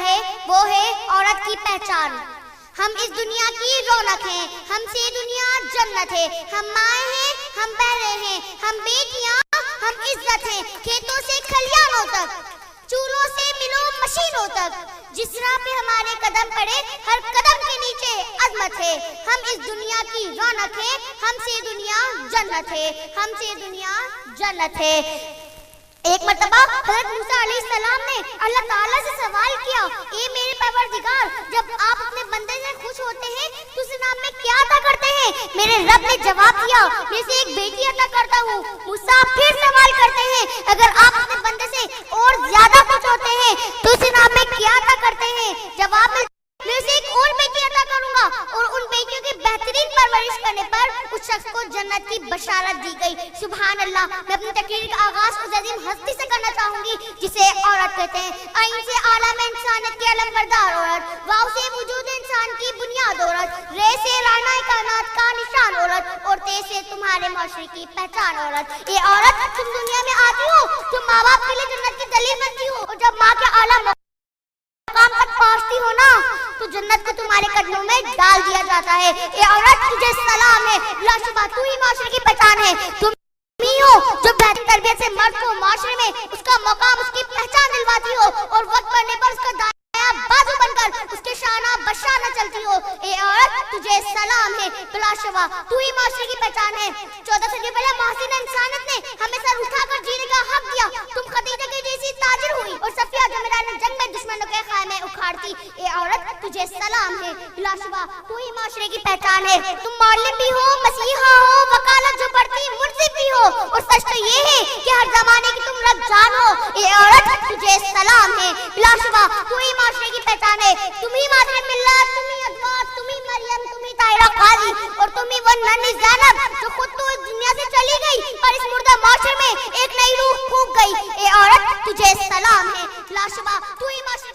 है वो है औरत की पहचान। हम इस दुनिया की रौनक हैं, हमसे दुनिया जन्नत है। हम माएँ हैं, हम बहनें हैं, हम बेटियां, हम इज्जत हैं। खेतों से खलियानों तक, चूल्हों से मिलों मशीनों तक, जिस राह पे हमारे कदम पड़े हर कदम के नीचे अजमत है। हम इस दुनिया की रौनक है, हमसे दुनिया जन्नत है, हमसे दुनिया जन्नत है। एक मर्तबा हज़रत मूसा अलैहिस्सलाम ने अल्लाह ताला से सवाल किया, ए मेरे परवरदिगार, जब आप अपने बंदे से खुश होते हैं तो उस नाम में क्या अता करते हैं? मेरे रब ने जवाब दिया, मैं इसे एक बेटी अता करता हूँ। मूसा फिर सवाल करते हैं, अगर आप अपने बंदे से और ज्यादा खुश होते हैं तो उस नाम में क्या अता करते हैं? जवाब में मैं उसे एक और बेटी अता करूंगा, और उन बेटियों की बेहतरीन परवरिश करने पर उस शख्स को जन्नत की बशारत दी गई। सुभान अल्लाह। मैं अपनी तकरीर का आगाज उस अजीम हस्ती से करना चाहूंगी जिसे औरत कहते हैं। आइन से आलम इंसानियत की अलमबरदार औरत, वाव से वजूद इंसान की बुनियाद औरत, रे से राना कायनात का निशान औरत, और ते से तुम्हारे माशरे की पहचान औरत। ये औरत, तुम दुनिया में आती हो, तुम माँ बाप के लिए जन्नत की दलील बनती हो, और जब माँ के आला मकाम तक पहुंचती हो ना तो जन्नत को तुम्हारे कदमों में डाल दिया जाता है। ये औरत, तुझे सलाम है, लाशुबा तू ही माशरे की पहचान है। तुम ही हो जो बेहतर तरबियत से मर्द को माशरे में उसका मकाम, उसकी पहचान दिलवाती हो, और वक्त पड़ने पर उसका दाया बाजू बनकर उसके शाना बशाना चलती हो। ये औरत, तुझे सलाम है, लाशुबा तू ही माशरे की पहचान है। 14 सदी पहले मोहसिन इंसानियत ने हमें सर उठाकर जीने का हक दिया। तुम खदीजा के जैसी ताजिर हुई, और सफिया जो मैदान जंग में दुश्मनों के खाने उखाड़ती। ये औरत, तुझे सलाम है, लाशुबा तू ही माशरे की पहचान है। तुम मौलवी भी हो, मसीहा हो, वकालत जो पढ़ती मुर्शिद भी हो, और सच तो ये है कि हर जमाने की तुम रब जान हो। ये औरत, तुझे सलाम है, लाशुबा तू ही माशरे की पहचान है। तुम ही मादर मिल्लत, तुम ही अदवा, तुम ही मरियम, तुम ही ताहिरा काजी, और तुम ही वो नन्ही ज़ैनब जो खुद तो इस दुनिया से चली गई पर इस मुर्दा माशरे में एक नई रूह फूंक गई। ये औरत, तुझे सलाम है, लाशुबा तू ही माशरे